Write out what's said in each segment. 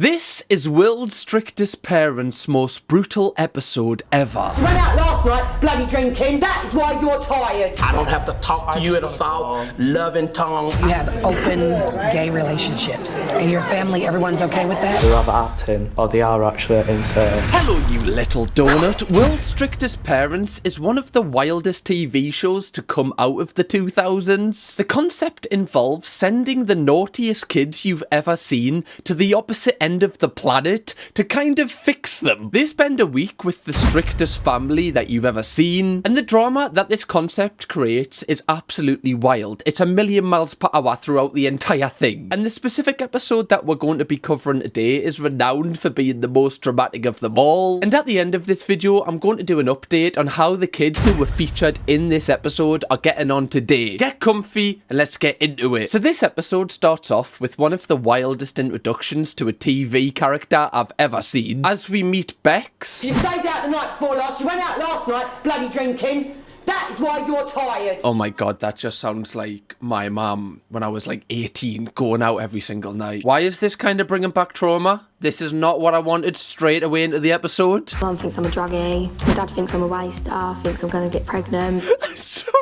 This is World's Strictest Parents' most brutal episode ever. You went out last night, bloody drinking. That is why you're tired. I don't have to talk to you in a soft, loving tone. You have open gay relationships. In your family, everyone's okay with that? They're either acting or they are actually insane. Hello, you little donut. World's Strictest Parents is one of the wildest TV shows to come out of the 2000s. The concept involves sending the naughtiest kids you've ever seen to the opposite end of the planet to kind of fix them. They spend a week with the strictest family that you've ever seen, and the drama that this concept creates is absolutely wild. It's a million miles per hour throughout the entire thing. And the specific episode that we're going to be covering today is renowned for being the most dramatic of them all. And at the end of this video, I'm going to do an update on how the kids who were featured in this episode are getting on today. Get comfy and let's get into it. So this episode starts off with one of the wildest introductions to a TV character I've ever seen, as we meet Bex. You stayed out the night before last. You went out last night, bloody drinking. That is why you're tired. Oh my god, that just sounds like my mum when I was like 18, going out every single night. Why is this kind of bringing back trauma? This is not what I wanted straight away into the episode. Mum thinks I'm a druggie. My dad thinks I'm a waster. Thinks I'm going to get pregnant. Sorry.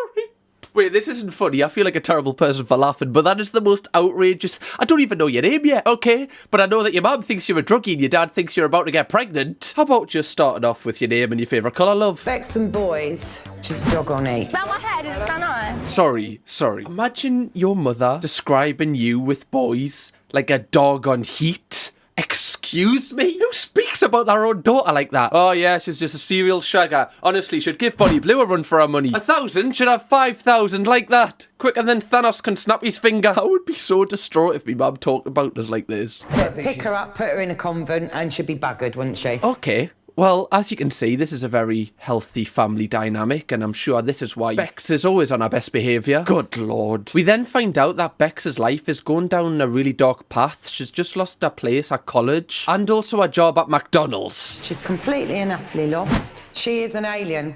Wait, this isn't funny. I feel like a terrible person for laughing, but that is the most outrageous. I don't even know your name yet, okay? But I know that your mum thinks you're a druggie and your dad thinks you're about to get pregnant. How about just starting off with your name and your favourite colour, love? Bex and boys, just dog on eat. Smell my hair, does it sound nice? Sorry. Imagine your mother describing you with boys like a dog on heat. Excuse me? Who speaks about their own daughter like that? Oh yeah, she's just a serial shagger. Honestly, should give Bonnie Blue a run for her money. 1,000 should have 5,000 like that. Quicker than Thanos can snap his finger. I would be so distraught if my mum talked about us like this. Pick her up, put her in a convent, and she'd be buggered, wouldn't she? Okay. Well, as you can see, this is a very healthy family dynamic, and I'm sure this is why Bex is always on her best behaviour. Good lord. We then find out that Bex's life is going down a really dark path. She's just lost her place at college, and also a job at McDonald's. She's completely and utterly lost. She is an alien.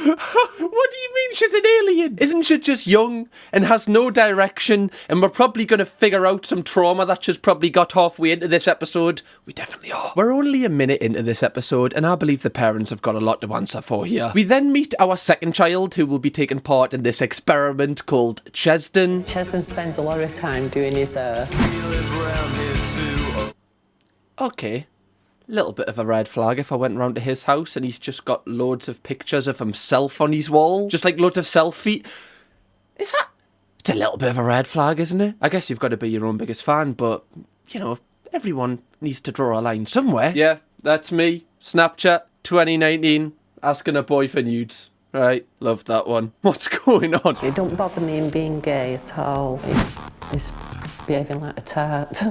What do you mean she's an alien? Isn't she just young and has no direction, and we're probably going to figure out some trauma that she's probably got halfway into this episode? We definitely are. We're only a minute into this episode, and I believe the parents have got a lot to answer for here. We then meet our second child, who will be taking part in this experiment called Chesden. Chesden spends a lot of time doing his Okay. Little bit of a red flag if I went round to his house and he's just got loads of pictures of himself on his wall. Just like loads of selfie. It's a little bit of a red flag, isn't it? I guess you've got to be your own biggest fan, but, you know, everyone needs to draw a line somewhere. Yeah, that's me. Snapchat 2019, asking a boy for nudes. Right, love that one. What's going on? It don't bother me in being gay at all. He's behaving like a tart.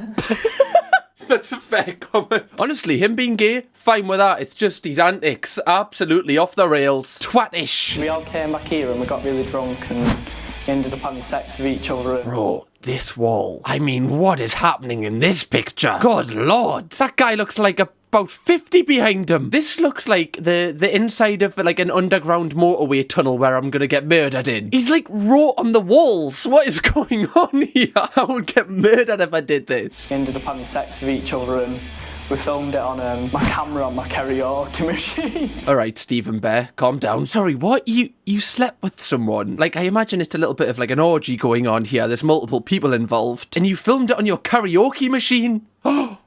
That's a fair comment. Honestly, him being gay, fine with that. It's just his antics. Absolutely off the rails. Twatish. We all came back here and we got really drunk and ended up having sex with each other. Bro, this wall. I mean, what is happening in this picture? Good lord. That guy looks like about 50 behind him. This looks like the inside of like an underground motorway tunnel where I'm gonna get murdered in. He's like wrote on the walls. What is going on here? I would get murdered if I did this. We ended up having sex with each other and we filmed it on my camera on my karaoke machine. Alright, Stephen Bear, calm down. Sorry, what? You slept with someone? Like, I imagine it's a little bit of like an orgy going on here. There's multiple people involved. And you filmed it on your karaoke machine? Oh,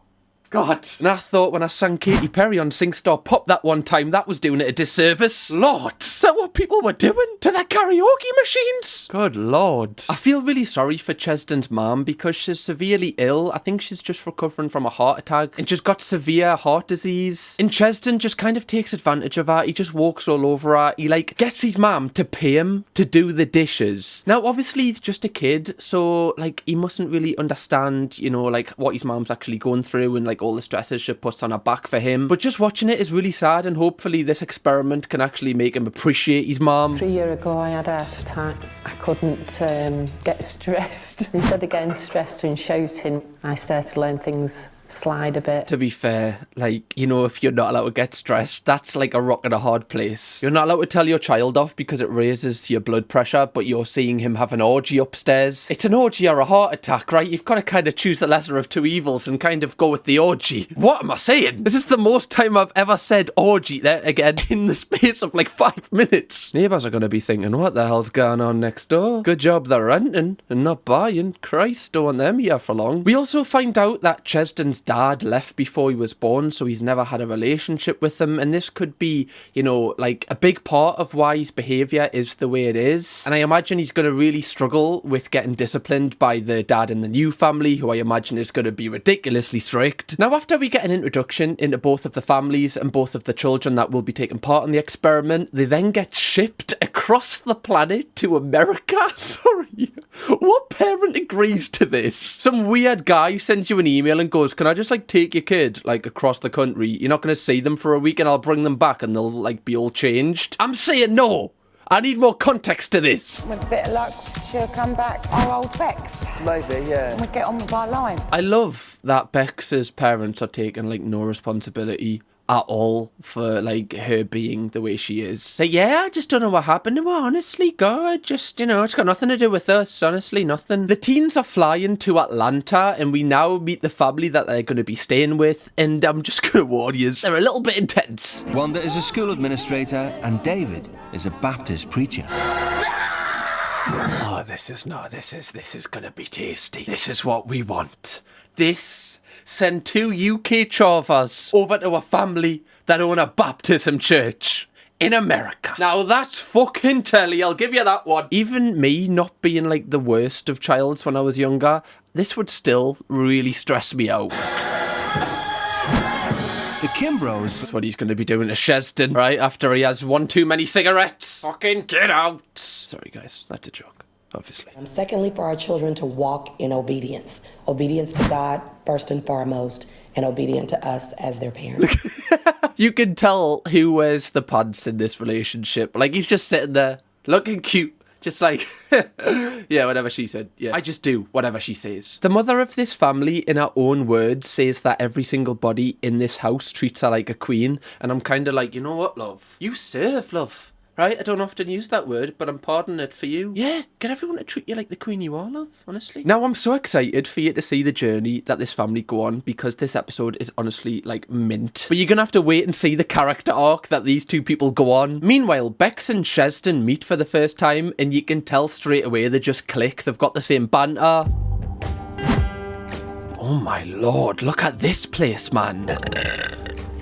God. And I thought when I sang Katy Perry on SingStar Pop that one time, that was doing it a disservice. Lord, is that what people were doing to their karaoke machines? Good Lord. I feel really sorry for Chesden's mom because she's severely ill. I think she's just recovering from a heart attack and just got severe heart disease. And Chesden just kind of takes advantage of her. He just walks all over her. He like gets his mom to pay him to do the dishes. Now, obviously, he's just a kid, so like he mustn't really understand, you know, like what his mom's actually going through and like all the stresses she puts on her back for him. But just watching it is really sad, and hopefully this experiment can actually make him appreciate his mom. 3 years ago I had a heart attack. I couldn't get stressed. Instead of getting stressed and shouting, I started to learn things slide a bit. To be fair, like, you know, if you're not allowed to get stressed, that's like a rock in a hard place. You're not allowed to tell your child off because it raises your blood pressure, but you're seeing him have an orgy upstairs. It's an orgy or a heart attack, right? You've got to kind of choose the lesser of two evils and kind of go with the orgy. What am I saying? This is the most time I've ever said orgy there again in the space of like 5 minutes. Neighbours are going to be thinking, what the hell's going on next door? Good job they're renting and not buying. Christ, don't want them here for long. We also find out that Chesden's dad left before he was born, so he's never had a relationship with him, and this could be, you know, like a big part of why his behaviour is the way it is. And I imagine he's going to really struggle with getting disciplined by the dad in the new family, who I imagine is going to be ridiculously strict. Now, after we get an introduction into both of the families and both of the children that will be taking part in the experiment, they then get shipped across the planet to America. Sorry, what parent agrees to this? Some weird guy sends you an email and goes, can I just like take your kid like across the country? You're not going to see them for a week and I'll bring them back and they'll like be all changed. I'm saying no. I need more context to this. With a bit of luck, she'll come back our old Bex. Maybe, yeah. And we get on with our lives. I love that Bex's parents are taking like no responsibility at all for like her being the way she is. So yeah, I just don't know what happened to her, honestly. God, just, you know, it's got nothing to do with us, honestly, nothing. The teens are flying to Atlanta and we now meet the family that they're going to be staying with, and I'm just going to warn you, they're a little bit intense. Wanda is a school administrator and David is a Baptist preacher. Oh, this is gonna be tasty. This is what we want. This send 2 UK chovers over to a family that own a baptism church in America. Now that's fucking telly, I'll give you that one. Even me not being like the worst of childs when I was younger, this would still really stress me out. The Kimbros. That's what he's going to be doing to Chesden, right? After he has one too many cigarettes. Fucking get out. Sorry, guys. That's a joke, obviously. Secondly, for our children to walk in obedience. Obedience to God, first and foremost, and obedient to us as their parents. You can tell who wears the pants in this relationship. Like, he's just sitting there, looking cute. Just like, yeah, whatever she said. Yeah, I just do whatever she says. The mother of this family, in her own words, says that every single body in this house treats her like a queen. And I'm kind of like, you know what, love? You serve, love. Right? I don't often use that word, but I'm pardoning it for you. Yeah, get everyone to treat you like the queen you are, love, honestly. Now, I'm so excited for you to see the journey that this family go on, because this episode is honestly, like, mint. But you're gonna have to wait and see the character arc that these two people go on. Meanwhile, Bex and Chesden meet for the first time, and you can tell straight away they just click. They've got the same banter. Oh my lord, look at this place, man.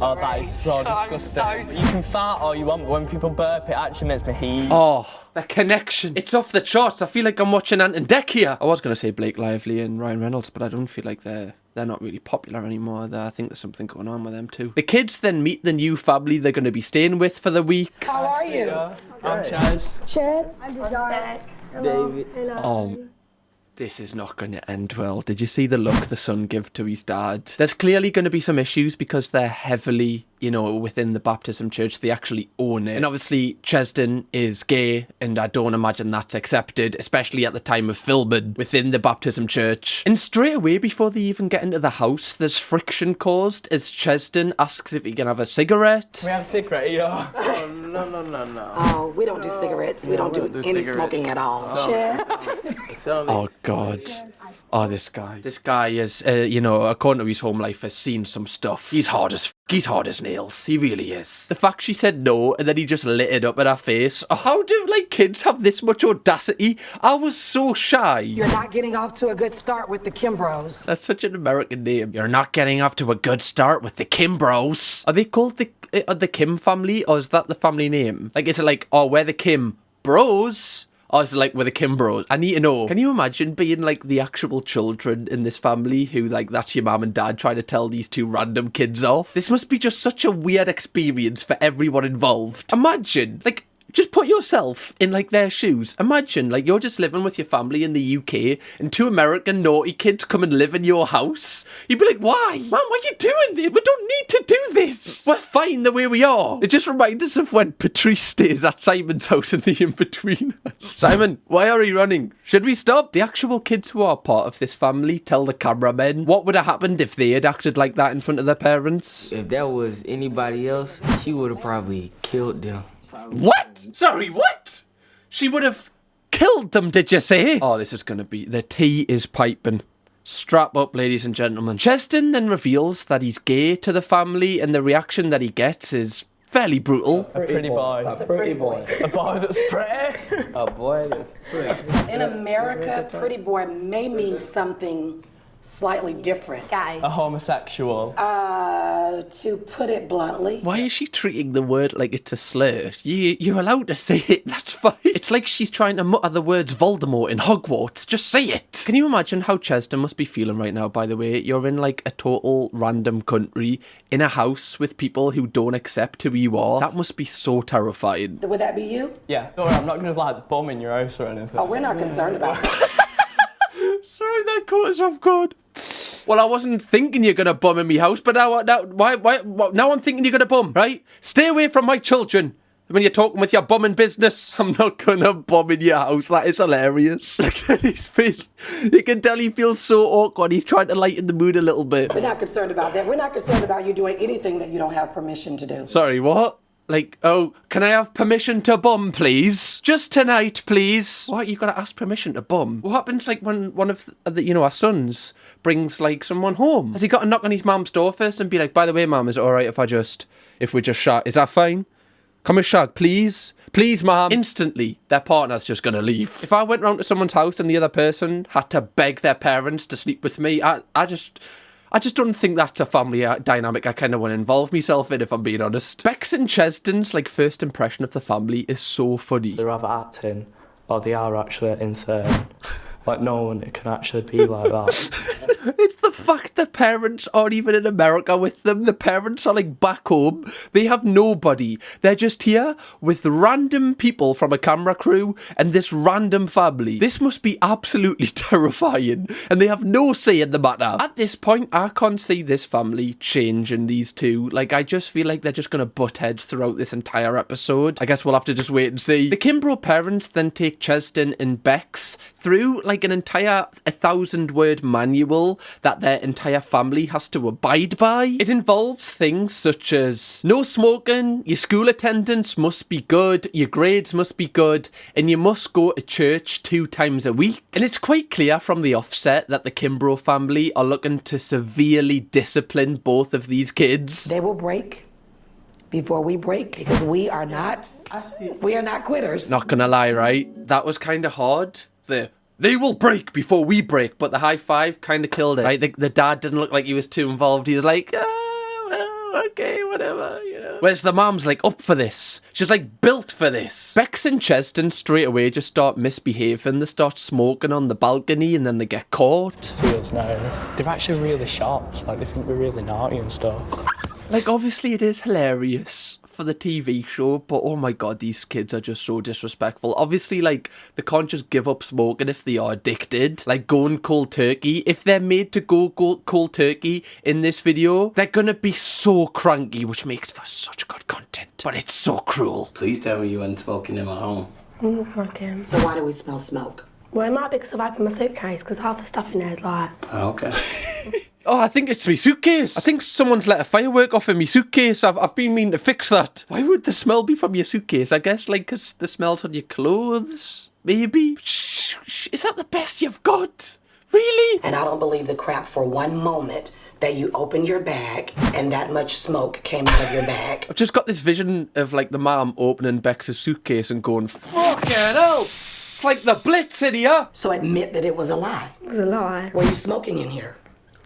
Oh, that is so disgusting. You can fart all you want, but when people burp, it actually makes me heave. Oh, the connection. It's off the charts. I feel like I'm watching Ant and Dec here. I was going to say Blake Lively and Ryan Reynolds, but I don't feel like they're not really popular anymore. I think there's something going on with them too. The kids then meet the new family they're going to be staying with for the week. How are you? I'm Chaz. Chad? I'm David. Hello. Oh, this is not going to end well. Did you see the look the son gave to his dad? There's clearly going to be some issues because they're heavily, you know, within the baptism church. They actually own it. And obviously, Chesden is gay, and I don't imagine that's accepted, especially at the time of filming within the baptism church. And straight away, before they even get into the house, there's friction caused as Chesden asks if he can have a cigarette. Can we have a cigarette here? Oh, no. Oh, we don't do cigarettes. We don't do any smoking at all. Oh, God. Oh, this guy is, you know, according to his home life, has seen some stuff. He's hard as nails. He really is. The fact she said no, and then he just lit it up in her face. Oh, how do, like, kids have this much audacity? I was so shy. You're not getting off to a good start with the Kimbros. That's such an American name. You're not getting off to a good start with the Kimbros. Are they called the Kim family, or is that the family name? Like, is it like, oh, we're the Kim Bros? Or is it like with the Kimbros? I need to know. Can you imagine being like the actual children in this family who, like, that's your mum and dad trying to tell these two random kids off? This must be just such a weird experience for everyone involved. Imagine, like, Just put yourself in, like, their shoes. Imagine, like, you're just living with your family in the UK and two American naughty kids come and live in your house. You'd be like, why? Mum, what are you doing there? We don't need to do this. We're fine the way we are. It just reminds us of when Patrice stays at Simon's house in the in-betweeners. Simon, why are you running? Should we stop? The actual kids who are part of this family tell the cameramen what would have happened if they had acted like that in front of their parents. If that was anybody else, she would have probably killed them. What? Sorry, what? She would have killed them, did you say? Oh, this is going to be... The tea is piping. Strap up, ladies and gentlemen. Cheston then reveals that he's gay to the family, and the reaction that he gets is fairly brutal. A pretty boy. It's a pretty boy. A boy that's pretty. A boy that's pretty. In America, pretty boy may mean something slightly different. Gay. A homosexual. To put it bluntly. Why is she treating the word like it's a slur? You're allowed to say it, that's fine. It's like she's trying to mutter the words Voldemort in Hogwarts. Just say it. Can you imagine how Cheston must be feeling right now, by the way? You're in, like, a total random country, in a house with people who don't accept who you are. That must be so terrifying. Would that be you? Yeah. Don't worry, I'm not going to, like, bomb in your house or anything. Oh, we're not concerned about that. Sorry, that caught us off guard. Well, I wasn't thinking you're gonna bum in me house, but now I'm thinking you're gonna bum, right? Stay away from my children. When you're talking with your bumming business, I'm not gonna bum in your house. That is hilarious. Look at his face. You can tell he feels so awkward. He's trying to lighten the mood a little bit. We're not concerned about that. We're not concerned about you doing anything that you don't have permission to do. Sorry, what? Like, oh, can I have permission to bum, please? Just tonight, please. What, you gotta ask permission to bum? What happens, like, when one of the, our sons brings, like, someone home? Has he got to knock on his mum's door first and be like, by the way, mum, is it alright if we just shag? Is that fine? Come and shag, please? Please, mum. Instantly, their partner's just gonna leave. If I went round to someone's house and the other person had to beg their parents to sleep with me, I just don't think that's a family dynamic I kind of want to involve myself in, if I'm being honest. Bex and Cheston's, like, first impression of the family is so funny. They're either acting or they are actually insane. Like, no one can actually be like that. It's the fact the parents aren't even in America with them. The parents are, like, back home. They have nobody. They're just here with random people from a camera crew and this random family. This must be absolutely terrifying. And they have no say in the matter. At this point, I can't see this family changing these two. Like, I just feel like they're just going to butt heads throughout this entire episode. I guess we'll have to just wait and see. The Kimbrough parents then take Cheston and Bex through, like, an entire 1,000-word manual that their entire family has to abide by. It involves things such as no smoking, your school attendance must be good, your grades must be good, and you must go to church 2 times a week. And it's quite clear from the offset that the Kimbrough family are looking to severely discipline both of these kids. They will break before we break, because we are not quitters. Not gonna lie, right? That was kind of hard. They will break before we break, but the high five kind of killed it. Right? The dad didn't look like he was too involved. He was like, well, okay, whatever, you know. Whereas the mom's like up for this. She's like built for this. Bex and Cheston straight away just start misbehaving. They start smoking on the balcony and then they get caught. See us now. They're actually really shocked. Like, they think we're really naughty and stuff. Like, obviously it is hilarious for the TV show, but oh my god, these kids are just so disrespectful. Obviously, like, they can't just give up smoking if they are addicted. Like, going cold turkey. If they're made to go cold turkey in this video, they're gonna be so cranky, which makes for such good content. But it's so cruel. Please tell me you weren't smoking in my home. I'm not smoking. So why do we smell smoke? Well, it might be because I've opened my suitcase, because half the stuff in there is like... Oh, okay. Oh, I think it's my suitcase. I think someone's let a firework off in my suitcase. I've been meaning to fix that. Why would the smell be from your suitcase? I guess, like, because the smell's on your clothes, maybe? Is that the best you've got? Really? And I don't believe the crap for one moment that you opened your bag and that much smoke came out of your bag. I've just got this vision of, like, the mom opening Bex's suitcase and going, fucking hell! It's like the Blitz in here! So admit that it was a lie. It was a lie. Were you smoking in here?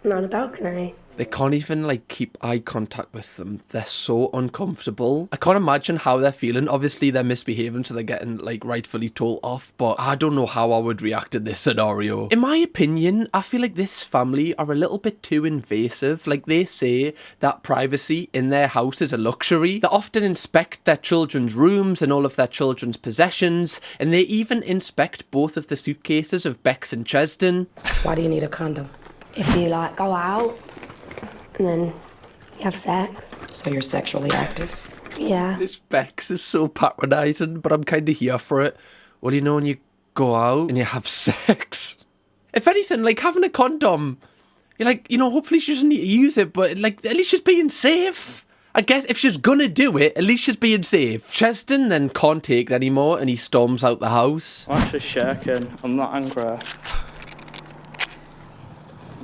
Not on the balcony. They can't even, like, keep eye contact with them. They're so uncomfortable. I can't imagine how they're feeling. Obviously, they're misbehaving, so they're getting, like, rightfully told off. But I don't know how I would react in this scenario. In my opinion, I feel like this family are a little bit too invasive. Like, they say that privacy in their house is a luxury. They often inspect their children's rooms and all of their children's possessions. And they even inspect both of the suitcases of Bex and Chesden. Why do you need a condom? If you, like, go out and then you have sex. So you're sexually active? Yeah. This Bex is so patronising, but I'm kind of here for it. Well, you know, when you go out and you have sex. If anything, like, having a condom, you're like, you know, hopefully she doesn't need to use it, but, like, at least she's being safe. I guess if she's gonna do it, at least she's being safe. Chesden then can't take it anymore and he storms out the house. I'm actually shaking. I'm not angry.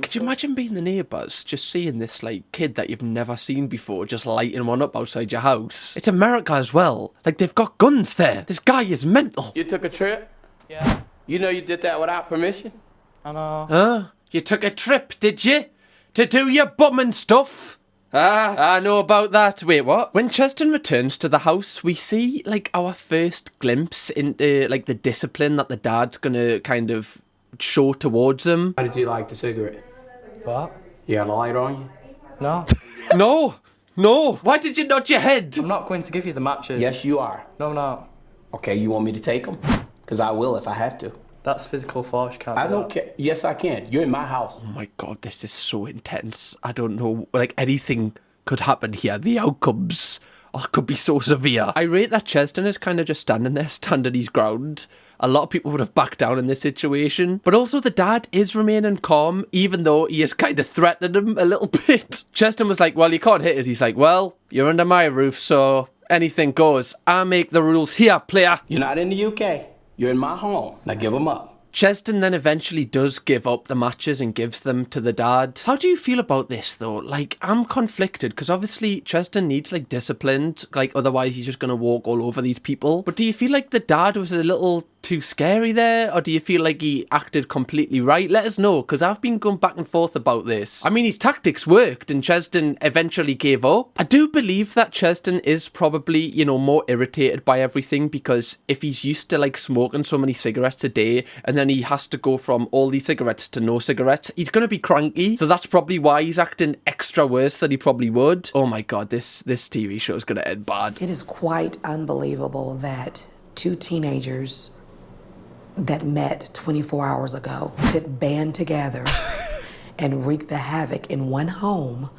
Could you imagine being the neighbours, just seeing this, like, kid that you've never seen before, just lighting one up outside your house? It's America as well. Like, they've got guns there. This guy is mental. You took a trip? Yeah. You know you did that without permission? I know. Huh? You took a trip, did you? To do your bumming stuff? Ah, I know about that. Wait, what? When Chesden returns to the house, we see, like, our first glimpse into, like, the discipline that the dad's gonna kind of show towards him. How did you like the cigarette? What? You got a light on you? No. No. Why did you nod your head? I'm not going to give you the matches. Yes, you are. No, I'm not. Okay, you want me to take them? Because I will if I have to. That's physical force, you can't I do don't that. care. Yes, I can. You're in my house. Oh my god, this is so intense. I don't know, like, anything could happen here. The outcomes could be so severe. I rate that Chesden is kind of just standing his ground. A lot of people would have backed down in this situation. But also the dad is remaining calm, even though he is kind of threatening him a little bit. Chesden was like, well, you can't hit us. He's like, well, you're under my roof, so anything goes. I make the rules here, player. You're not in the UK. You're in my home. Now give them up. Chesden then eventually does give up the matches and gives them to the dad. How do you feel about this, though? Like, I'm conflicted, because obviously Chesden needs, like, disciplined, like, otherwise he's just going to walk all over these people. But do you feel like the dad was a little too scary there, or do you feel like he acted completely right? Let us know, because I've been going back and forth about this. I mean, his tactics worked, and Chesden eventually gave up. I do believe that Chesden is probably, you know, more irritated by everything, because if he's used to, like, smoking so many cigarettes a day, and then he has to go from all these cigarettes to no cigarettes, he's going to be cranky. So that's probably why he's acting extra worse than he probably would. Oh my god, this TV show is going to end bad. It is quite unbelievable that two teenagers that met 24 hours ago could band together and wreak the havoc in one home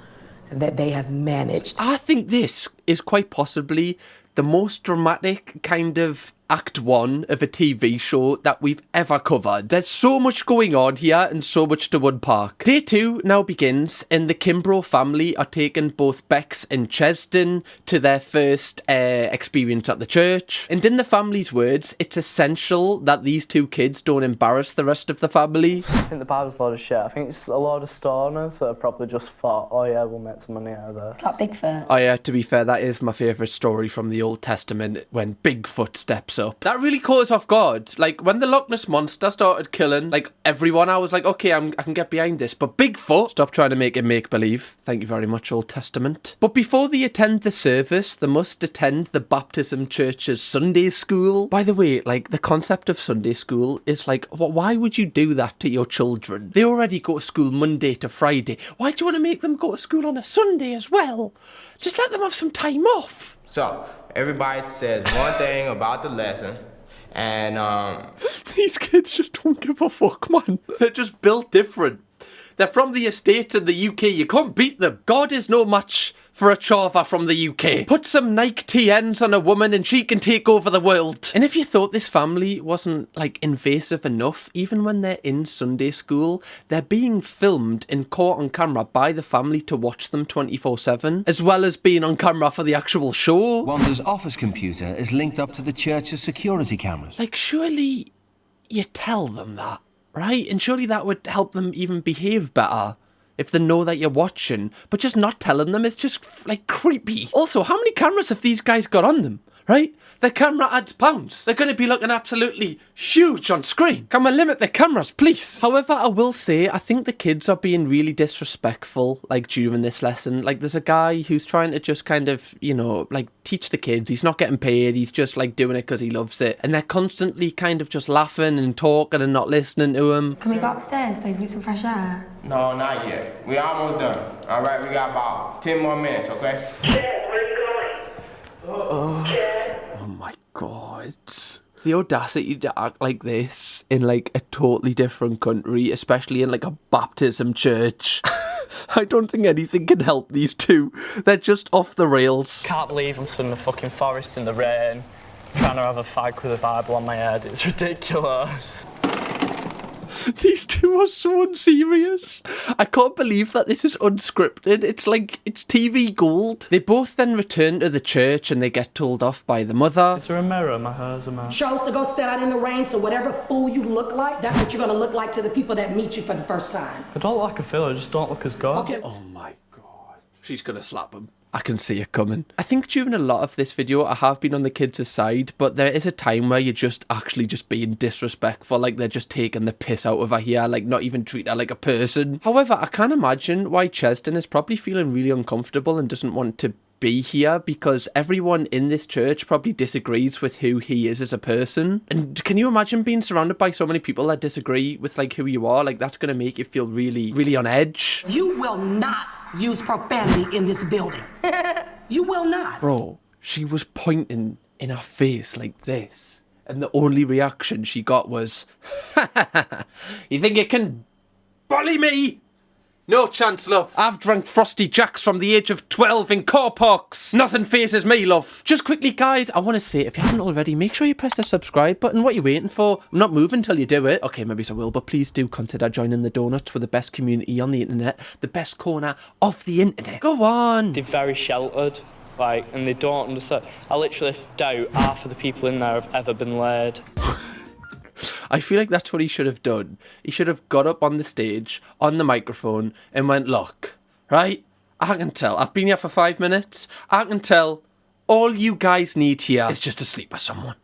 that they have managed. I think this is quite possibly the most dramatic kind of Act 1 of a TV show that we've ever covered. There's so much going on here and so much to unpack. Day 2 now begins, and the Kimbrough family are taking both Bex and Chesden to their first experience at the church. And in the family's words, it's essential that these two kids don't embarrass the rest of the family. I think the Bible's a lot of shit. I think it's a lot of stoners that have probably just thought, oh yeah, we'll make some money out of this. Like Bigfoot. Oh yeah, to be fair, that is my favourite story from the Old Testament, when Bigfoot steps up. That really caught us off guard. Like, when the Loch Ness Monster started killing, like, everyone, I was like, okay, I can get behind this. But Bigfoot, stop trying to make it make-believe. Thank you very much, Old Testament. But before they attend the service, they must attend the Baptism Church's Sunday school. By the way, like, the concept of Sunday school is like, why would you do that to your children? They already go to school Monday to Friday. Why do you want to make them go to school on a Sunday as well? Just let them have some time off. So, everybody says one thing about the lesson, and these kids just don't give a fuck, man. They're just built different. They're from the States and the UK. You can't beat them. God is no match for a chava from the UK. Put some Nike TNs on a woman and she can take over the world. And if you thought this family wasn't, like, invasive enough, even when they're in Sunday school, they're being filmed and caught on camera by the family to watch them 24/7, as well as being on camera for the actual show. Wanda's office computer is linked up to the church's security cameras. Like, surely you tell them that, right? And surely that would help them even behave better if they know that you're watching. But just not telling them, it's just, like, creepy. Also, how many cameras have these guys got on them? right? The camera adds pounds. They're going to be looking absolutely huge on screen. Can we limit the cameras, please? However, I will say, I think the kids are being really disrespectful, like, during this lesson. Like, there's a guy who's trying to just kind of, you know, like, teach the kids. He's not getting paid. He's just, like, doing it because he loves it. And they're constantly kind of just laughing and talking and not listening to him. Can we go upstairs, please, need some fresh air? No, not yet. We almost done. All right, we got about 10 more minutes, okay? Oh my god. The audacity to act like this in like a totally different country, especially in like a baptism church. I don't think anything can help these two. They're just off the rails. Can't believe I'm stood in the fucking forest in the rain, trying to have a fag with a Bible on my head. It's ridiculous. These two are so unserious. I can't believe that this is unscripted. It's like, it's TV gold. They both then return to the church and they get told off by the mother. Is there a mirror? My hair's a mess. Chose to go sit out in the rain, so whatever fool you look like, that's what you're gonna look like to the people that meet you for the first time. I don't like a filler, I just don't look as good. Okay. Oh my god. She's gonna slap him. I can see it coming. I think during a lot of this video, I have been on the kids' side, but there is a time where you're just actually just being disrespectful, like they're just taking the piss out of her here, like not even treat her like a person. However, I can imagine why Cheston is probably feeling really uncomfortable and doesn't want to be here, because everyone in this church probably disagrees with who he is as a person. And can you imagine being surrounded by so many people that disagree with like who you are? Like that's gonna make you feel really, really on edge. You will not use profanity in this building. You will not. Bro, she was pointing in her face like this, and the only reaction she got was, you think you can bully me? No chance, love. I've drank Frosty Jacks from the age of 12 in car parks. Nothing faces me, love. Just quickly, guys, I want to say, if you haven't already, make sure you press the subscribe button. What are you waiting for? I'm not moving until you do it. Okay, maybe I will, but please do consider joining the Donuts with the best community on the internet, the best corner of the internet. Go on. They're very sheltered, like, and they don't understand. I literally doubt half of the people in there have ever been laid. I feel like that's what he should have done. He should have got up on the stage, on the microphone, and went, look, right? I can tell. I've been here for 5 minutes. I can tell all you guys need here is just to sleep with someone.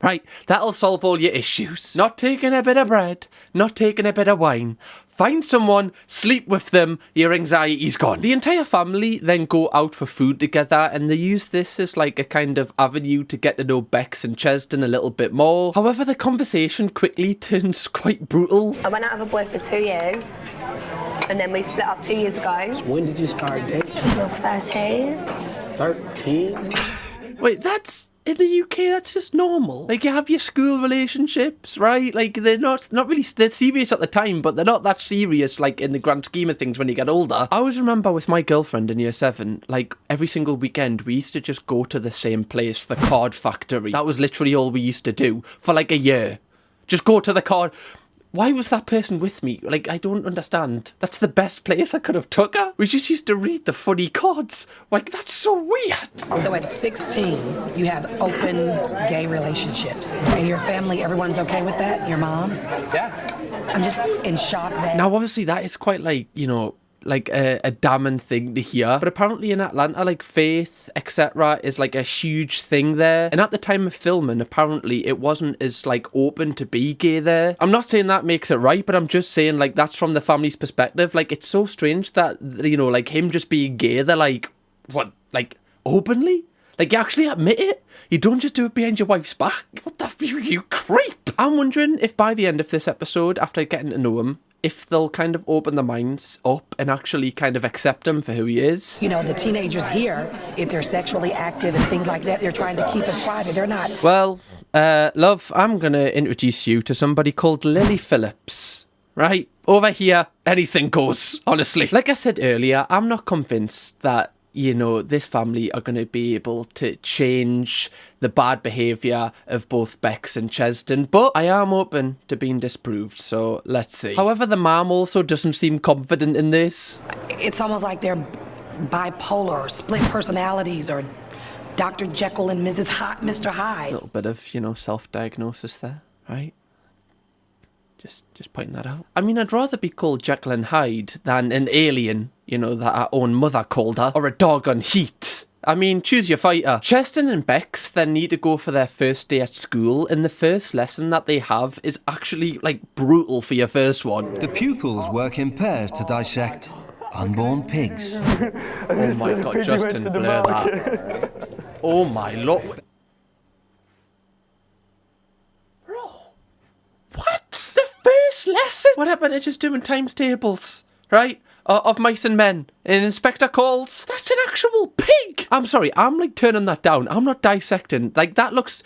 Right? That'll solve all your issues. Not taking a bit of bread, not taking a bit of wine. Find someone, sleep with them, your anxiety's gone. The entire family then go out for food together, and they use this as like a kind of avenue to get to know Bex and Cheston a little bit more. However, the conversation quickly turns quite brutal. I went out with a boy for 2 years, and then we split up 2 years ago. When did you start dating? I was 13. 13? Wait, that's... in the UK, that's just normal. Like, you have your school relationships, right? Like, they're not really, they're serious at the time, but they're not that serious, like, in the grand scheme of things when you get older. I always remember with my girlfriend in year 7, like, every single weekend, we used to just go to the same place, the card factory. That was literally all we used to do for, like, a year. Just go to the card... Why was that person with me? Like, I don't understand. That's the best place I could have took her. We just used to read the funny cards. Like, that's so weird. So at 16, you have open gay relationships. And your family, everyone's okay with that? Your mom? Yeah. I'm just in shock that... Now, obviously, that is quite, like, you know, like a damning thing to hear. But apparently in Atlanta, like, faith, etc. is, like, a huge thing there. And at the time of filming, apparently, it wasn't as, like, open to be gay there. I'm not saying that makes it right, but I'm just saying, like, that's from the family's perspective. Like, it's so strange that, you know, like, him just being gay, they're like, what, like, openly? Like, you actually admit it? You don't just do it behind your wife's back? What the f***, you creep? I'm wondering if by the end of this episode, after getting to know him, if they'll kind of open their minds up and actually kind of accept him for who he is. You know, the teenagers here, if they're sexually active and things like that, they're trying to keep it private. They're not. Well, love, I'm going to introduce you to somebody called Lily Phillips. Right? Over here, anything goes, honestly. Like I said earlier, I'm not convinced that, you know, this family are going to be able to change the bad behaviour of both Bex and Cheston, but I am open to being disproved, so let's see. However, the mom also doesn't seem confident in this. It's almost like they're bipolar or split personalities or Dr. Jekyll and Mr. Hyde. A little bit of, you know, self-diagnosis there, right? Just pointing that out. I mean, I'd rather be called Jekyll and Hyde than an alien, you know, that our own mother called her, or a dog on heat, I mean, choose your fighter. Cheston and Bex then need to go for their first day at school, and the first lesson that they have is actually, like, brutal for your first one. The pupils work in pairs to dissect unborn pigs. Oh my god, Justin, blur that. Oh my lord. Bro, what? The first lesson? What happened to just doing times tables, right? Of mice and men. An inspector calls. That's an actual pig. I'm sorry, I'm like turning that down. I'm not dissecting. Like that looks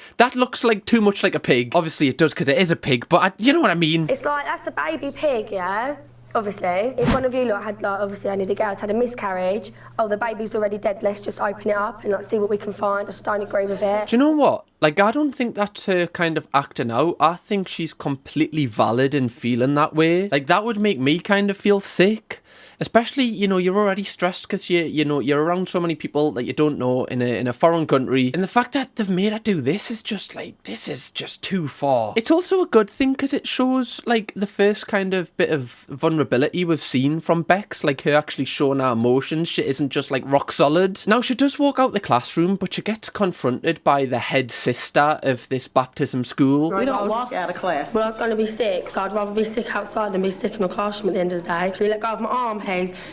like too much like a pig. Obviously it does because it is a pig, but you know what I mean. It's like, that's a baby pig, yeah? Obviously. If one of you lot had, like, obviously only the girls had a miscarriage, oh, the baby's already dead, let's just open it up and like see what we can find. I just don't agree with it. Do you know what? Like, I don't think that's her kind of acting out. I think she's completely valid in feeling that way. Like, that would make me kind of feel sick. Especially, you know, you're already stressed because you're around so many people that you don't know in a foreign country. And the fact that they've made her do this is just like, this is just too far. It's also a good thing because it shows like the first kind of bit of vulnerability we've seen from Bex, like her actually showing her emotions. She isn't just like rock solid. Now she does walk out the classroom, but she gets confronted by the head sister of this baptism school. We don't walk out of class. Well, I was going to be sick, so I'd rather be sick outside than be sick in the classroom at the end of the day. Can you let go of my arm, please?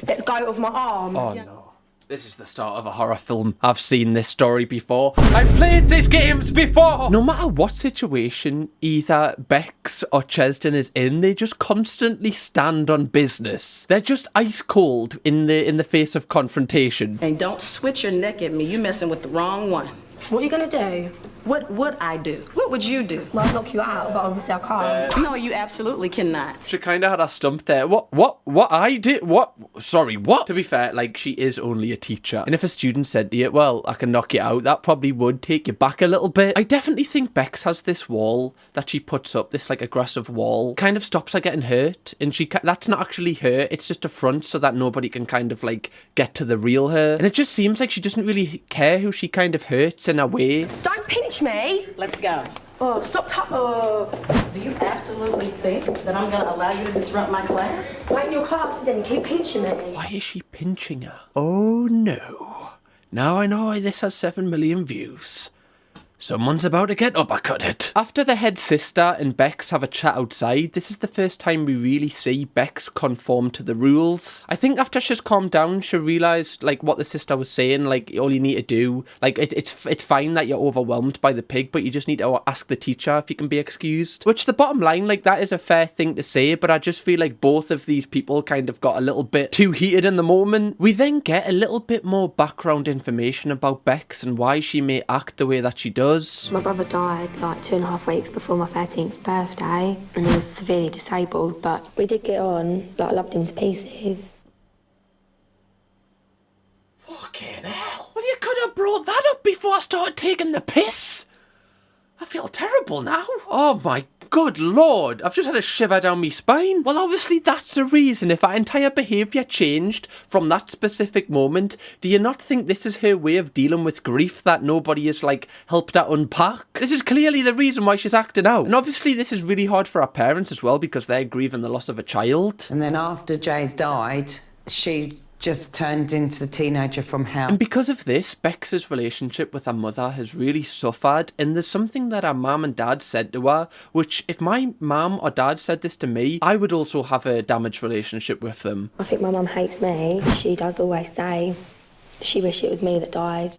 Let go of my arm. Oh no. This is the start of a horror film. I've seen this story before. I've played these games before! No matter what situation either Bex or Cheston is in, they just constantly stand on business. They're just ice cold in the face of confrontation. And don't switch your neck at me. You're messing with the wrong one. What are you going to do? What would I do? What would you do? Well, I'll knock you out, but obviously I can't. No, you absolutely cannot. She kind of had her stumped there. What I did? What? Sorry, what? To be fair, like, she is only a teacher. And if a student said to you, well, I can knock you out, that probably would take you back a little bit. I definitely think Bex has this wall that she puts up, this, like, aggressive wall. Kind of stops her getting hurt. And that's not actually her. It's just a front so that nobody can kind of, like, get to the real her. And it just seems like she doesn't really care who she kind of hurts in a way. Don't pinch me. Let's go. Oh, stop Do you absolutely think that I'm going to allow you to disrupt my class? Wait in your classes then, keep pinching me. Why is she pinching her? Oh no. Now I know why this has 7 million views. Someone's about to get uppercutted. After the head sister and Bex have a chat outside, this is the first time we really see Bex conform to the rules. I think after she's calmed down, she realised, like, what the sister was saying, like, all you need to do, like, it's fine that you're overwhelmed by the pig, but you just need to ask the teacher if you can be excused. Which, the bottom line, like, that is a fair thing to say, but I just feel like both of these people kind of got a little bit too heated in the moment. We then get a little bit more background information about Bex and why she may act the way that she does. My brother died like 2.5 weeks before my 13th birthday and he was severely disabled, but we did get on, like, I loved him to pieces. Fucking hell. Well, you could have brought that up before I started taking the piss. I feel terrible now. Oh my good lord, I've just had a shiver down my spine. Well, obviously that's the reason. If her entire behaviour changed from that specific moment, do you not think this is her way of dealing with grief that nobody has, like, helped her unpack? This is clearly the reason why she's acting out. And obviously this is really hard for her parents as well because they're grieving the loss of a child. And then after Jay's died, she just turned into a teenager from hell. And because of this, Bex's relationship with her mother has really suffered, and there's something that her mum and dad said to her, which if my mum or dad said this to me, I would also have a damaged relationship with them. I think my mum hates me. She does always say she wished it was me that died.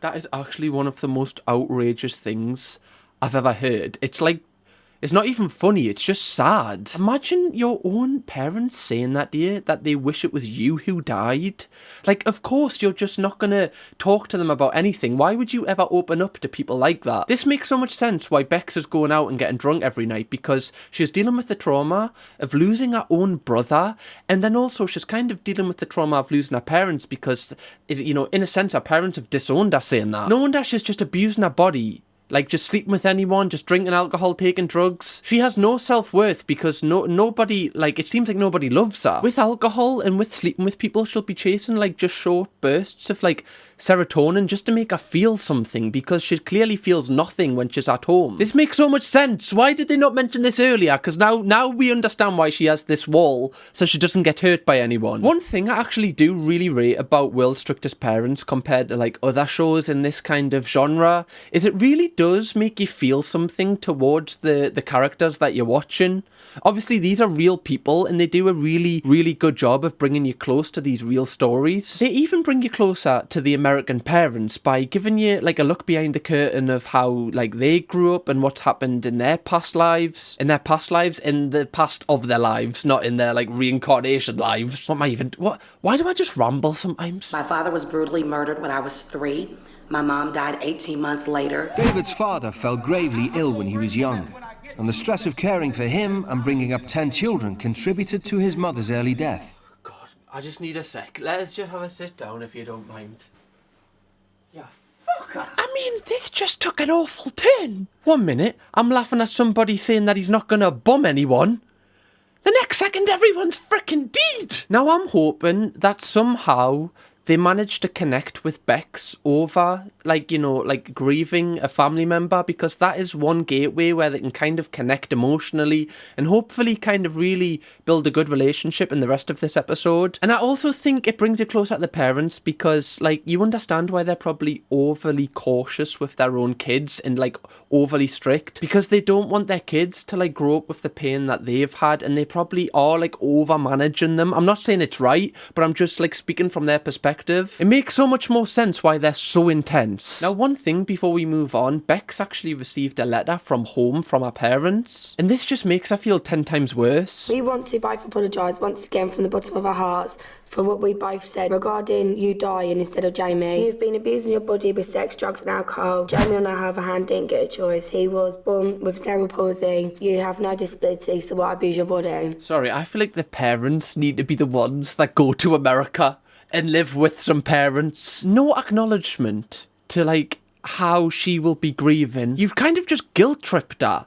That is actually one of the most outrageous things I've ever heard. It's like, it's not even funny, it's just sad. Imagine your own parents saying that to you, that they wish it was you who died. Like, of course, you're just not gonna talk to them about anything. Why would you ever open up to people like that? This makes so much sense why Bex is going out and getting drunk every night, because she's dealing with the trauma of losing her own brother, and then also she's kind of dealing with the trauma of losing her parents because, you know, in a sense, her parents have disowned her saying that. No wonder she's just abusing her body Like, just sleeping with anyone, just drinking alcohol, taking drugs. She has no self-worth because nobody, like, it seems like nobody loves her. With alcohol and with sleeping with people, she'll be chasing, like, just short bursts of, like, serotonin just to make her feel something because she clearly feels nothing when she's at home. This makes so much sense. Why did they not mention this earlier? Because now we understand why she has this wall so she doesn't get hurt by anyone. One thing I actually do really rate about World's Strictest Parents compared to, like, other shows in this kind of genre is it really does make you feel something towards the characters that you're watching. Obviously, these are real people and they do a really, really good job of bringing you close to these real stories. They even bring you closer to the American parents by giving you, like, a look behind the curtain of how, like, they grew up and what's happened in their past lives. In the past of their lives, not in their, like, reincarnation lives. Why do I just ramble sometimes? My father was brutally murdered when I was 3. My mom died 18 months later. David's father fell gravely ill when he was young, and the stress of caring for him and bringing up 10 children contributed to his mother's early death. God, I just need a sec. Let's just have a sit down if you don't mind. Yeah, fucker. I mean, this just took an awful turn. 1 minute, I'm laughing at somebody saying that he's not gonna bum anyone. The next second, everyone's frickin' dead. Now, I'm hoping that somehow they managed to connect with Bex over, like, you know, like grieving a family member, because that is one gateway where they can kind of connect emotionally and hopefully kind of really build a good relationship in the rest of this episode. And I also think it brings you closer to the parents because, like, you understand why they're probably overly cautious with their own kids and, like, overly strict because they don't want their kids to, like, grow up with the pain that they've had, and they probably are, like, over managing them. I'm not saying it's right, but I'm just, like, speaking from their perspective. It makes so much more sense why they're so intense. Now, one thing before we move on, Bex actually received a letter from home from her parents, and this just makes her feel 10 times worse. We want to both apologise once again from the bottom of our hearts for what we both said regarding you dying instead of Jamie. You've been abusing your body with sex, drugs and alcohol. Jamie, on the other hand, didn't get a choice. He was born with cerebral palsy. You have no disability, so why abuse your body? Sorry, I feel like the parents need to be the ones that go to America and live with some parents. No acknowledgement to, like, how she will be grieving. You've kind of just guilt-tripped her.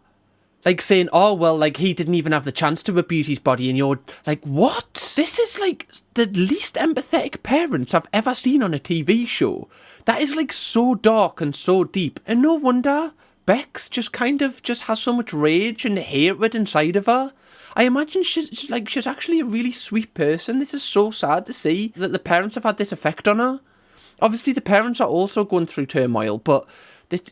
Like, saying, oh, well, like, he didn't even have the chance to abuse his body, and you're like, what? This is, like, the least empathetic parents I've ever seen on a TV show. That is, like, so dark and so deep. And no wonder Bex just kind of just has so much rage and hatred inside of her. I imagine she's actually a really sweet person. This is so sad to see that the parents have had this effect on her. Obviously, the parents are also going through turmoil, but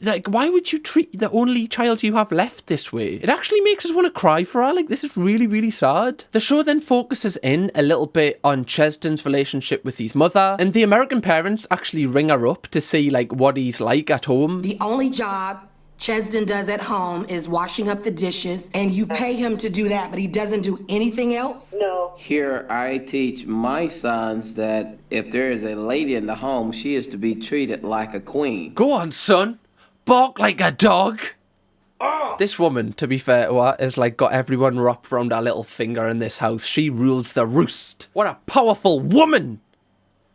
like, why would you treat the only child you have left this way? It actually makes us want to cry for her. Like, this is really, really sad. The show then focuses in a little bit on Chesden's relationship with his mother, and the American parents actually ring her up to see, like, what he's like at home. The only job Chesden does at home is washing up the dishes, and you pay him to do that, but he doesn't do anything else? No. Here I teach my sons that if there is a lady in the home, she is to be treated like a queen. Go on, son. Bark like a dog. This woman, to be fair to her, has, like, got everyone wrapped around her little finger in this house. She rules the roost. What a powerful woman.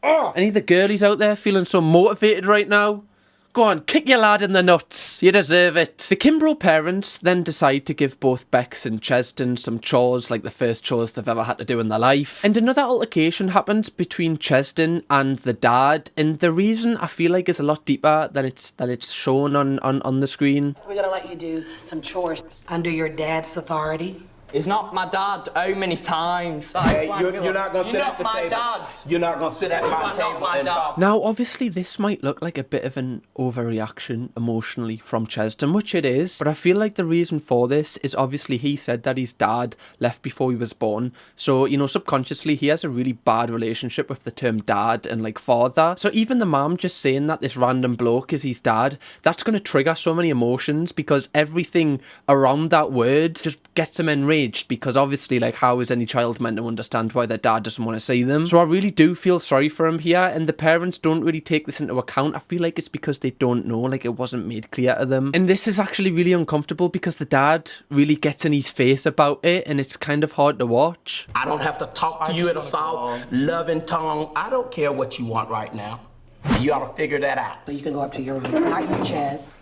Any of the girlies out there feeling so motivated right now? Go on, kick your lad in the nuts. You deserve it. The Kimbrough parents then decide to give both Bex and Chesden some chores, like the first chores they've ever had to do in their life. And another altercation happens between Chesden and the dad, and the reason I feel like is a lot deeper than it's shown on the screen. We're gonna let you do some chores under your dad's authority. He's not my dad. How many times? Hey, you're not going to sit at the table. Dad. You're not going to sit at my table and talk. Now, obviously, this might look like a bit of an overreaction emotionally from Chesden, which it is, but I feel like the reason for this is obviously he said that his dad left before he was born, so, you know, subconsciously he has a really bad relationship with the term dad and, like, father. So even the mom just saying that this random bloke is his dad, that's going to trigger so many emotions because everything around that word just gets him enraged. Because obviously, like, how is any child meant to understand why their dad doesn't want to see them? So I really do feel sorry for him here, and the parents don't really take this into account. I feel like it's because they don't know, like, it wasn't made clear to them. And this is actually really uncomfortable because the dad really gets in his face about it, and it's kind of hard to watch. I don't have to talk to you in a soft, loving tone. I don't care what you want right now. And you ought to figure that out. So you can go up to your room. Not you, Ches.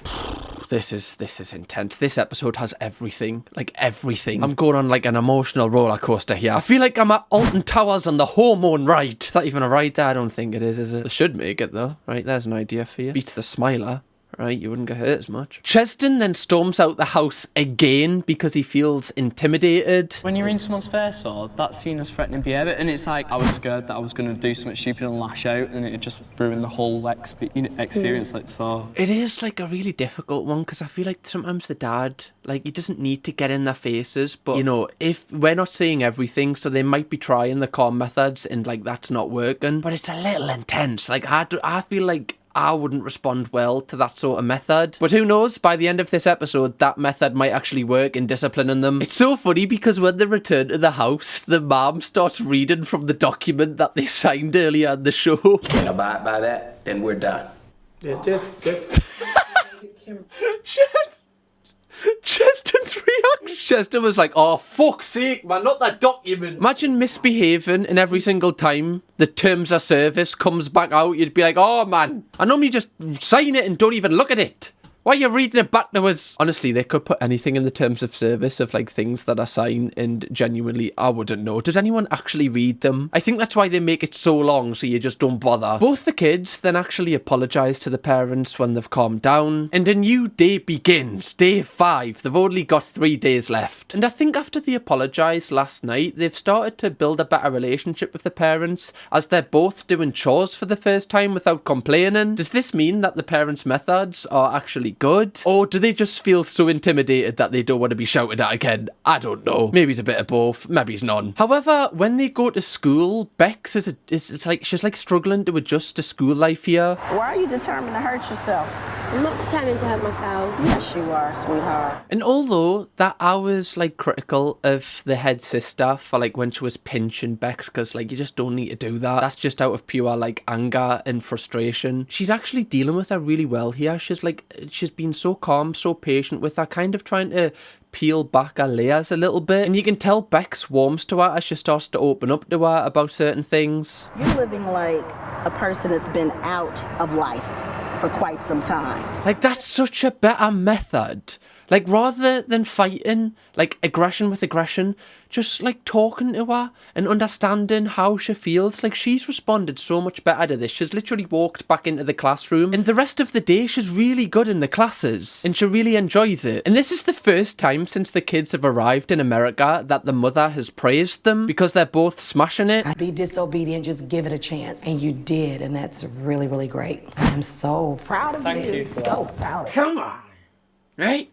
this is intense. This episode has everything, like everything. I'm going on like an emotional roller coaster here. I feel like I'm at Alton Towers on the hormone ride. Is that even a ride there? I don't think it is it? They should make it though. Right, there's an idea for you. Beats the Smiler. Right, you wouldn't get hurt as much. Cheston then storms out the house again because he feels intimidated. When you're in someone's face, or that's seen as threatening behaviour, and it's like I was scared that I was going to do something stupid and lash out, and it just ruined the whole experience. Like so, it is like a really difficult one because I feel like sometimes the dad, like he doesn't need to get in their faces, but you know, if we're not seeing everything, so they might be trying the calm methods and like that's not working. But it's a little intense. Like I feel like I wouldn't respond well to that sort of method. But who knows, by the end of this episode, that method might actually work in disciplining them. It's so funny because when they return to the house, the mom starts reading from the document that they signed earlier in the show. Can't abide by that, then we're done. Yeah, Cheston's reaction. Cheston was like, oh, fuck's sake, man, not that document. Imagine misbehaving and every single time the terms of service comes back out, you'd be like, oh, man, I normally just sign it and don't even look at it. Why are you reading it back to us? Honestly, they could put anything in the terms of service of like things that are signed and genuinely, I wouldn't know. Does anyone actually read them? I think that's why they make it so long so you just don't bother. Both the kids then actually apologise to the parents when they've calmed down. And a new day begins. Day 5. They've only got 3 days left. And I think after they apologised last night, they've started to build a better relationship with the parents as they're both doing chores for the first time without complaining. Does this mean that the parents' methods are actually good? Or do they just feel so intimidated that they don't want to be shouted at again? I don't know. Maybe it's a bit of both. Maybe it's none. However, when they go to school, Bex it's like she's like struggling to adjust to school life here. Why are you determined to hurt yourself? I'm not determined to hurt myself. Yes, you are, sweetheart. And although that I was like critical of the head sister for like when she was pinching Bex, because like you just don't need to do that. That's just out of pure like anger and frustration. She's actually dealing with her really well here. She's been so calm, so patient with her, kind of trying to peel back her layers a little bit. And you can tell Bex warms to her as she starts to open up to her about certain things. You're living like a person that's been out of life for quite some time. Like, that's such a better method. Like, rather than fighting, like, aggression with aggression, just, like, talking to her and understanding how she feels. Like, she's responded so much better to this. She's literally walked back into the classroom. And the rest of the day, she's really good in the classes. And she really enjoys it. And this is the first time since the kids have arrived in America that the mother has praised them because they're both smashing it. Be disobedient, just give it a chance. And you did, and that's really, really great. I'm so proud of you. Thank you for So that. proud of you. Come on. Right?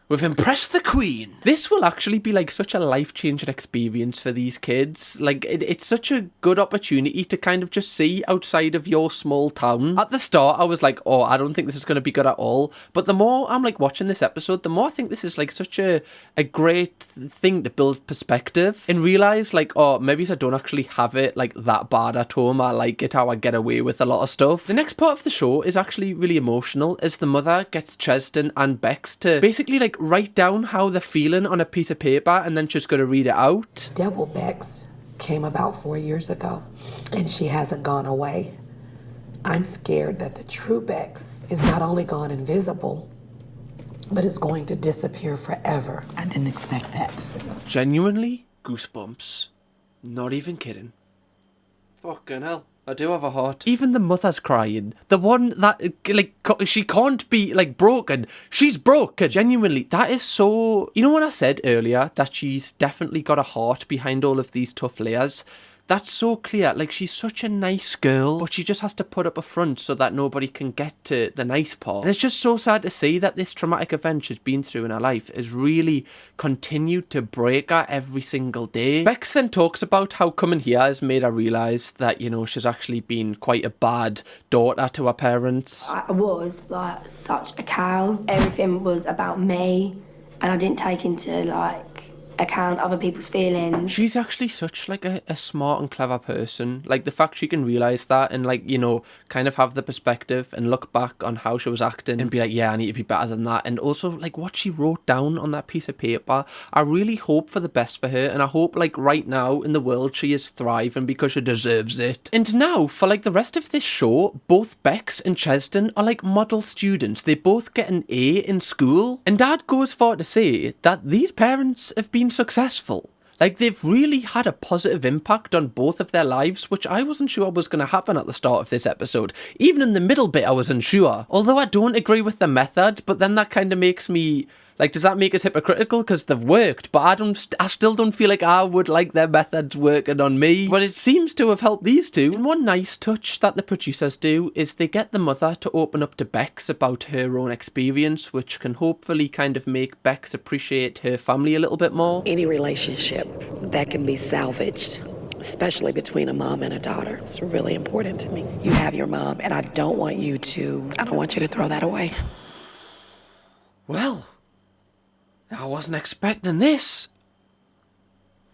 We've impressed the Queen. This will actually be like such a life-changing experience for these kids. Like, it's such a good opportunity to kind of just see outside of your small town. At the start, I was like, oh, I don't think this is going to be good at all. But the more I'm like watching this episode, the more I think this is like such a great thing to build perspective and realize like, oh, maybe I don't actually have it like that bad at home. I like it how I get away with a lot of stuff. The next part of the show is actually really emotional as the mother gets Cheston and Bex to basically like write down how they're feeling on a piece of paper and then she's going to read it out. Devil Bex came about 4 years ago, and she hasn't gone away. I'm scared that the true Bex is not only gone invisible, but is going to disappear forever. I didn't expect that. Genuinely goosebumps. Not even kidding. Fucking hell. I do have a heart. Even the mother's crying. The one that, like, she can't be, like, broken. She's broken. Genuinely, that is so... You know when I said earlier that she's definitely got a heart behind all of these tough layers? That's so clear. Like, she's such a nice girl, but she just has to put up a front so that nobody can get to the nice part. And it's just so sad to see that this traumatic event she's been through in her life has really continued to break her every single day. Bex then talks about how coming here has made her realise that, you know, she's actually been quite a bad daughter to her parents. I was, like, such a cow. Everything was about me, and I didn't take into, like, account other people's feelings. She's actually such like a smart and clever person. Like the fact she can realise that and like, you know, kind of have the perspective and look back on how she was acting and be like, yeah, I need to be better than that. And also like what she wrote down on that piece of paper, I really hope for the best for her. And I hope like right now in the world she is thriving because she deserves it. And now for like the rest of this show, both Bex and Chesden are like model students. They both get an A in school. And Dad goes far to say that these parents have been successful. Like, they've really had a positive impact on both of their lives, which I wasn't sure was going to happen at the start of this episode. Even in the middle bit, I was unsure. Although I don't agree with the method, but then that kind of makes me... Like, does that make us hypocritical? Because they've worked, but I still don't feel like I would like their methods working on me. But it seems to have helped these two. And one nice touch that the producers do is they get the mother to open up to Bex about her own experience, which can hopefully kind of make Bex appreciate her family a little bit more. Any relationship that can be salvaged, especially between a mom and a daughter, it's really important to me. You have your mom, and I don't want you to throw that away. Well... I wasn't expecting this.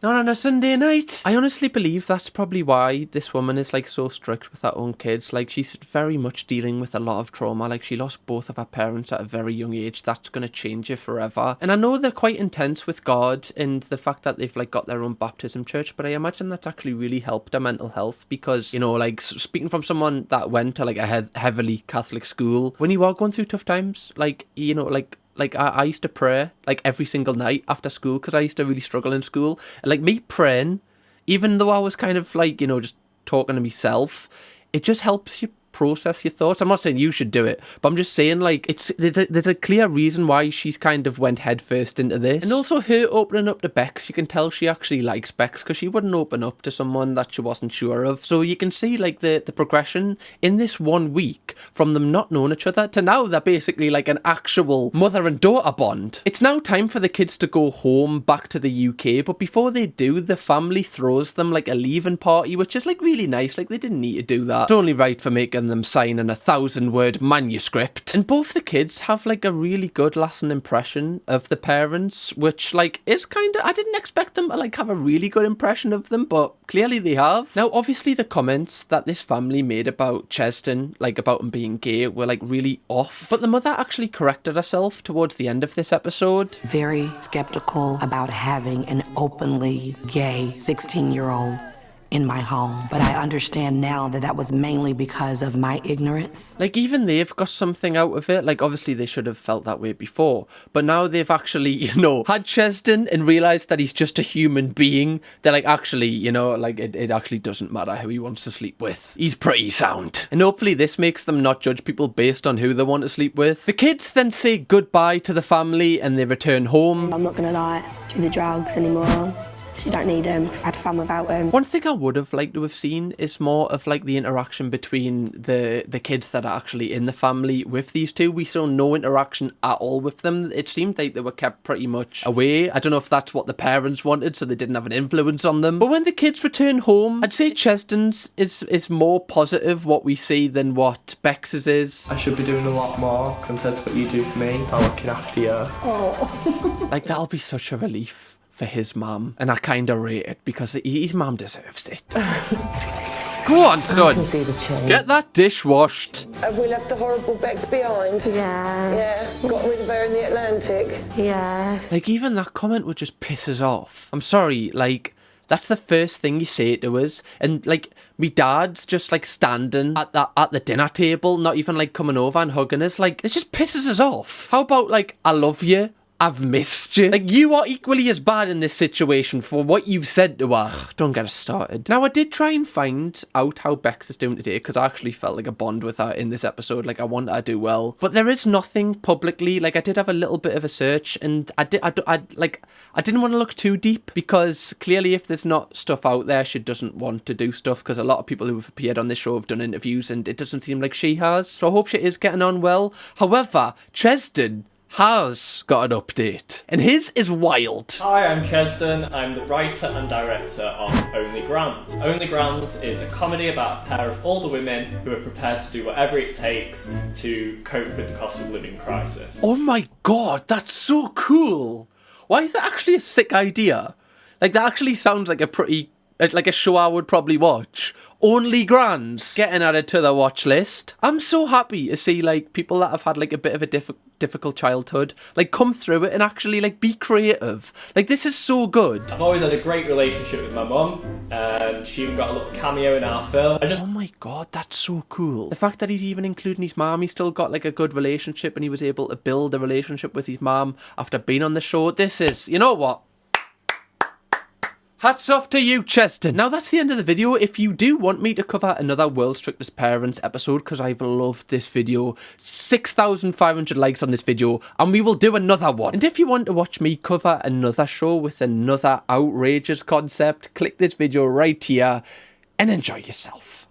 Not on a Sunday night. I honestly believe that's probably why this woman is like so strict with her own kids. Like she's very much dealing with a lot of trauma. Like she lost both of her parents at a very young age. That's going to change her forever. And I know they're quite intense with God and the fact that they've like got their own baptism church. But I imagine that's actually really helped her mental health because, you know, like speaking from someone that went to like a heavily Catholic school, when you are going through tough times, like, you know, like I used to pray like every single night after school because I used to really struggle in school. And like me praying, even though I was kind of like, you know, just talking to myself, it just helps you process your thoughts. I'm not saying you should do it, but I'm just saying like there's a clear reason why she's kind of went headfirst into this. And also her opening up to Bex, you can tell she actually likes Bex because she wouldn't open up to someone that she wasn't sure of. So you can see like the progression in this 1 week from them not knowing each other to now they're basically like an actual mother and daughter bond. It's now time for the kids to go home back to the UK, but before they do, the family throws them like a leaving party, which is like really nice. Like they didn't need to do that. It's only right for making them sign an 1,000-word manuscript. And both the kids have like a really good lasting impression of the parents, which like is kind of, I didn't expect them to like have a really good impression of them, but clearly they have. Now obviously the comments that this family made about Chesden, like about him being gay, were like really off, but the mother actually corrected herself towards the end of this episode. Very skeptical about having an openly gay 16-year-old in my home, but I understand now that that was mainly because of my ignorance. Like even they've got something out of it. Like obviously they should have felt that way before, but now they've actually, you know, had Chesden and realised that he's just a human being. They're like, actually, you know, like it actually doesn't matter who he wants to sleep with. He's pretty sound. And hopefully this makes them not judge people based on who they want to sleep with. The kids then say goodbye to the family and they return home. I'm not gonna lie, do the drugs anymore. You don't need him, I've had fun without him. One thing I would have liked to have seen is more of like the interaction between the kids that are actually in the family with these two. We saw no interaction at all with them. It seemed like they were kept pretty much away. I don't know if that's what the parents wanted, so they didn't have an influence on them. But when the kids return home, I'd say Chesden's is more positive what we see than what Bex's is. I should be doing a lot more compared to what you do for me. I'm looking after you. Oh. Like that'll be such a relief for his mum, and I kind of rate it because his mum deserves it. Go on, son. I can see the change. Get that dish washed. Have we left the horrible Bex behind? Yeah. Yeah. Got rid of her in the Atlantic? Yeah. Like even that comment would just piss us off. I'm sorry, like that's the first thing you say to us, and like me dad's just like standing at the dinner table, not even like coming over and hugging us. Like it just pisses us off. How about like I love you? I've missed you. Like, you are equally as bad in this situation for what you've said to her. Don't get us started. Now, I did try and find out how Bex is doing today because I actually felt like a bond with her in this episode. Like, I want her to do well. But there is nothing publicly. Like, I did have a little bit of a search and I didn't want to look too deep because clearly if there's not stuff out there, she doesn't want to do stuff because a lot of people who have appeared on this show have done interviews and it doesn't seem like she has. So I hope she is getting on well. However, Chesden has got an update, and his is wild. Hi, I'm Chesden. I'm the writer and director of Only Grants. Only Grants is a comedy about a pair of older women who are prepared to do whatever it takes to cope with the cost of living crisis. Oh my god, that's so cool! Why is that actually a sick idea? Like, that actually sounds like a pretty... like a show I would probably watch. Only Grands getting added to the watch list. I'm so happy to see, like, people that have had, like, a bit of a difficult childhood, like, come through it and actually, like, be creative. Like, this is so good. I've always had a great relationship with my mum, and she even got a little cameo in our film. Oh my god, that's so cool. The fact that he's even including his mom, he's still got, like, a good relationship, and he was able to build a relationship with his mom after being on the show. This is, you know what? Hats off to you, Cheston. Now, that's the end of the video. If you do want me to cover another World's Strictest Parents episode, because I've loved this video, 6,500 likes on this video, and we will do another one. And if you want to watch me cover another show with another outrageous concept, click this video right here and enjoy yourself.